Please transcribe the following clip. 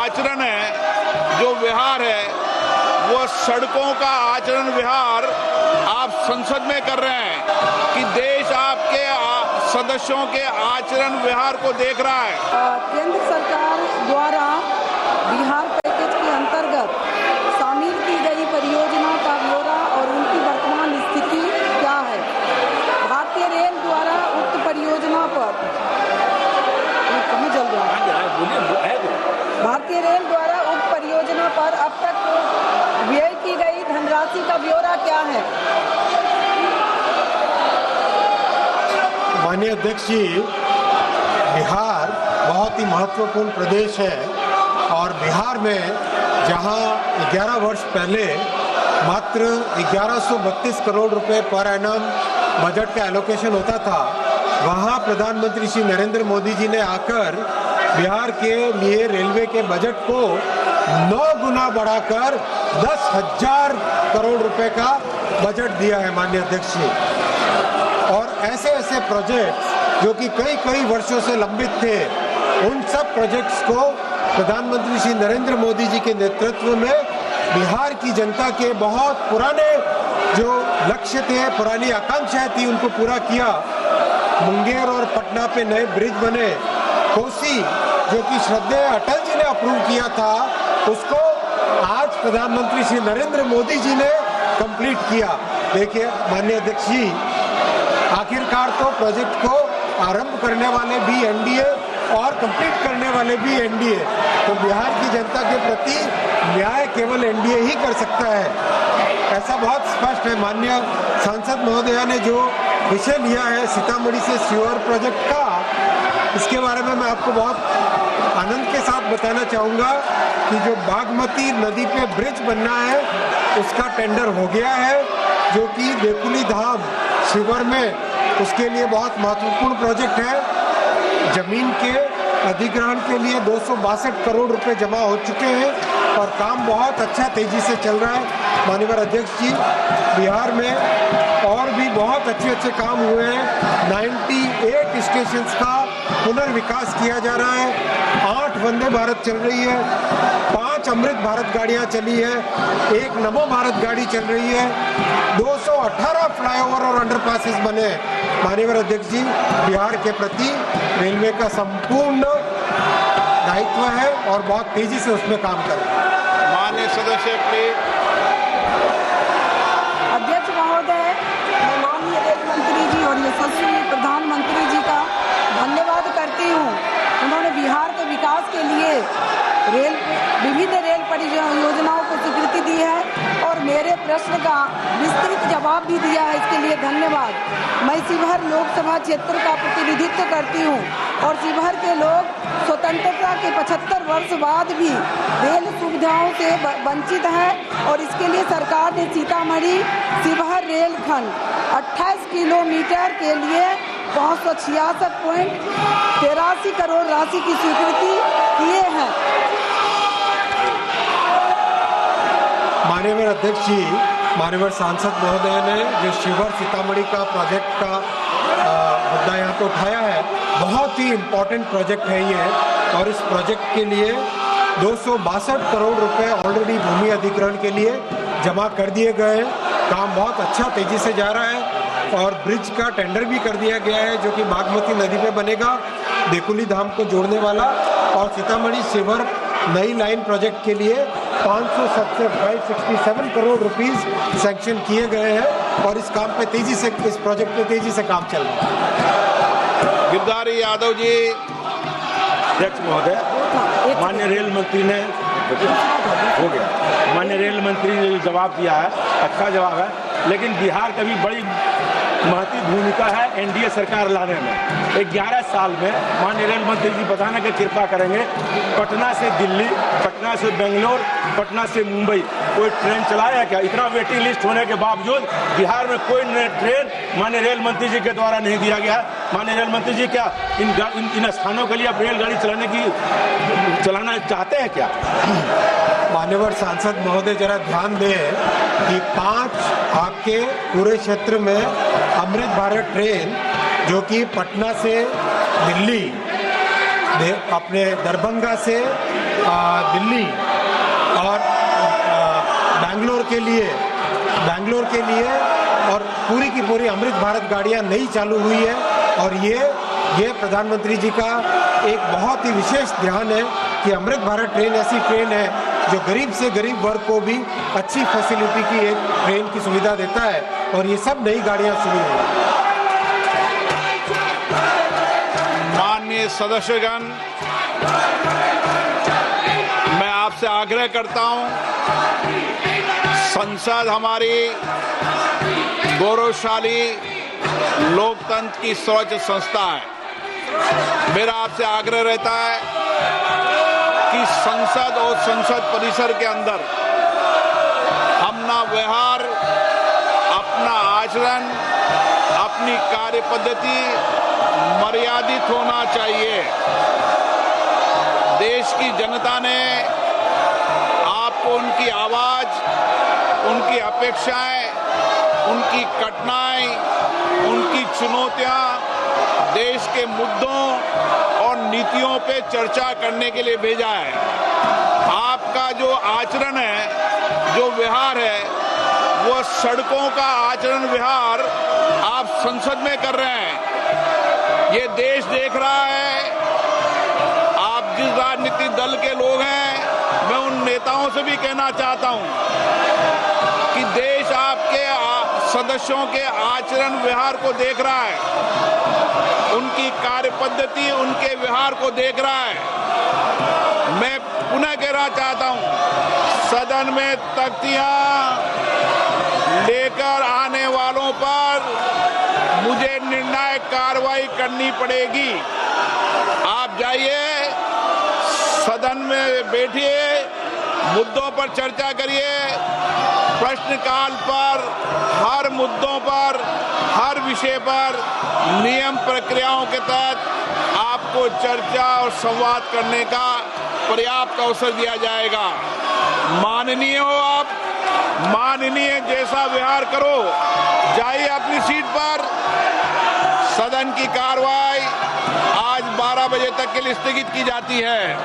आचरण है, जो व्यवहार है, वो सड़कों का आचरण व्यवहार आप संसद में कर रहे हैं कि देश आपके सदस्यों के आचरण व्यवहार को देख रहा है। केंद्र सरकार द्वारा बिहार पैकेज के अंतर्गत शामिल की गई परियोजना का ब्यौरा और उनकी वर्तमान स्थिति क्या है? भारतीय रेल द्वारा उक्त परियोजना पर भारतीय रेल द्वारा उक्त परियोजना पर अब तक व्यय की गई धनराशि का ब्यौरा क्या है? माननीय अध्यक्ष जी, बिहार बहुत ही महत्वपूर्ण प्रदेश है और बिहार में जहां 11 वर्ष पहले मात्र 1132 करोड़ रुपए पर एनम बजट का एलोकेशन होता था, वहां प्रधानमंत्री श्री नरेंद्र मोदी जी ने आकर बिहार के लिए रेलवे के बजट को 9 गुना बढ़ाकर 10,000 करोड़ रुपए का बजट दिया है माननीय अध्यक्ष जी। और ऐसे ऐसे प्रोजेक्ट्स जो कि कई वर्षों से लंबित थे, उन सब प्रोजेक्ट्स को प्रधानमंत्री श्री नरेंद्र मोदी जी के नेतृत्व में बिहार की जनता के बहुत पुराने जो लक्ष्य थे, पुरानी आकांक्षाएं थी, उनको पूरा किया। मुंगेर और पटना पे नए ब्रिज बने। कोसी जो कि श्रद्धेय अटल जी ने अप्रूव किया था, उसको आज प्रधानमंत्री श्री नरेंद्र मोदी जी ने कंप्लीट किया। देखिए माननीय अध्यक्ष जी, आखिरकार तो प्रोजेक्ट को आरंभ करने वाले भी एनडीए और कंप्लीट करने वाले भी एनडीए, तो बिहार की जनता के प्रति न्याय केवल एनडीए ही कर सकता है, ऐसा बहुत स्पष्ट है। माननीय सांसद महोदया ने जो विषय लिया है सीतामढ़ी से सीवर प्रोजेक्ट का, इसके बारे में मैं आपको बहुत आनंद के साथ बताना चाहूँगा कि जो बागमती नदी पे ब्रिज बनना है, उसका टेंडर हो गया है, जो कि देकुली धाम शिवर में उसके लिए बहुत महत्वपूर्ण प्रोजेक्ट है। जमीन के अधिग्रहण के लिए 262 करोड़ रुपए जमा हो चुके हैं और काम बहुत अच्छा तेजी से चल रहा है। माननीय अध्यक्ष जी, बिहार में और भी बहुत अच्छे काम हुए हैं। 98 स्टेशंस का पुनर्विकास किया जा रहा है। 8 वंदे भारत चल रही है, 5 अमृत भारत गाड़ियां चली है, 1 नमो भारत गाड़ी चल रही है, 218 फ्लाईओवर और अंडरपासेस बने हैं। माननीय अध्यक्ष जी, बिहार के प्रति रेलवे का संपूर्ण दायित्व है और बहुत तेजी से उसमें काम कर रहे हैं। माननीय सदस्य प्लीज। अध्यक्ष महोदय, मैं माननीय रेल मंत्री जी और यशस्वी प्रधानमंत्री जी का धन्यवाद करती हूँ। उन्होंने बिहार के विकास के लिए विभिन्न रेल परियोजनाओं को स्वीकृति दी है और मेरे प्रश्न का विस्तृत जवाब भी दिया है, इसके लिए धन्यवाद। मैं शिवहर लोकसभा क्षेत्र का प्रतिनिधित्व करती हूँ और शिवहर के लोग स्वतंत्रता के 75 वर्ष बाद भी रेल सुविधाओं से वंचित हैं और इसके लिए सरकार ने सीतामढ़ी शिवहर रेलखंड 28 किलोमीटर के लिए 566.83 करोड़ राशि की स्वीकृति किए हैं। माननीय अध्यक्ष जी, माननीय सांसद महोदय ने जो शिवहर सीतामढ़ी का प्रोजेक्ट का मुद्दा यहाँ पे उठाया है, बहुत ही इम्पोर्टेंट प्रोजेक्ट है ये, और इस प्रोजेक्ट के लिए 262 करोड़ रुपए ऑलरेडी भूमि अधिग्रहण के लिए जमा कर दिए गए हैं। काम बहुत अच्छा तेजी से जा रहा है और ब्रिज का टेंडर भी कर दिया गया है, जो कि बागमती नदी पे बनेगा, देकुली धाम को जोड़ने वाला। और सीतामढ़ी शिवहर नई लाइन प्रोजेक्ट के लिए 567 करोड़ रुपीस सैंक्शन किए गए हैं और इस काम पे तेजी से, इस प्रोजेक्ट पे तेजी से काम चल रहा है। गिरधारी यादव जी। अध्यक्ष महोदय, माननीय रेल मंत्री ने हो गया, माननीय रेल मंत्री ने जो जवाब दिया है, अच्छा जवाब है, लेकिन बिहार का भी बड़ी महत्वपूर्ण भूमिका है एनडीए सरकार लाने में। 11 साल में माननीय रेल मंत्री जी बताने की कृपा करेंगे, पटना से दिल्ली, पटना से बेंगलोर, पटना से मुंबई कोई ट्रेन चलाया क्या? इतना वेटिंग लिस्ट होने के बावजूद बिहार में कोई ट्रेन माननीय रेल मंत्री जी के द्वारा नहीं दिया गया। माननीय रेल मंत्री जी क्या इन स्थानों के लिए आप रेलगाड़ी चलाना चाहते हैं क्या? मान्यवर सांसद महोदय, जरा ध्यान दें कि 5 आपके पूरे क्षेत्र में अमृत भारत ट्रेन जो कि पटना से दिल्ली अपने दरभंगा से दिल्ली और बेंगलोर के लिए और पूरी की पूरी अमृत भारत गाड़ियां नई चालू हुई है। और ये प्रधानमंत्री जी का एक बहुत ही विशेष ध्यान है कि अमृत भारत ट्रेन ऐसी ट्रेन है जो गरीब से गरीब वर्ग को भी अच्छी फैसिलिटी की एक ट्रेन की सुविधा देता है। और ये सब नई गाड़ियां शुरू हुई। माननीय सदस्यगण, मैं आपसे आग्रह करता हूं, संसद हमारी गौरवशाली लोकतंत्र की सर्वोच्च संस्था है। मेरा आपसे आग्रह रहता है कि संसद और संसद परिसर के अंदर अपना व्यवहार, अपना आचरण, अपनी कार्य पद्धति मर्यादित होना चाहिए। देश की जनता ने आपको उनकी आवाज, उनकी अपेक्षाएं, उनकी कठिनाई, उनकी चुनौतियां, देश के मुद्दों और नीतियों पे चर्चा करने के लिए भेजा है। आपका जो आचरण है, जो व्यवहार है, वो सड़कों का आचरण व्यवहार आप संसद में कर रहे हैं। ये देश देख रहा है। आप जिस राजनीतिक दल के लोग हैं, मैं उन नेताओं से भी कहना चाहता हूं कि देश आपके सदस्यों के आचरण व्यवहार को देख रहा है, उनकी कार्य पद्धति, उनके व्यवहार को देख रहा है। मैं पुनः कहना चाहता हूं, सदन में तख्तियां लेकर आने वालों पर मुझे निर्णायक कार्रवाई करनी पड़ेगी। आप जाइए, सदन में बैठिए, मुद्दों पर चर्चा करिए, प्रश्नकाल पर, हर मुद्दों पर, हर विषय पर नियम प्रक्रियाओं के तहत आपको चर्चा और संवाद करने का पर्याप्त अवसर दिया जाएगा। माननीय हो आप, माननीय जैसा व्यवहार करो। जाइए अपनी सीट पर। सदन की कार्रवाई आज 12 बजे तक के लिए स्थगित की जाती है।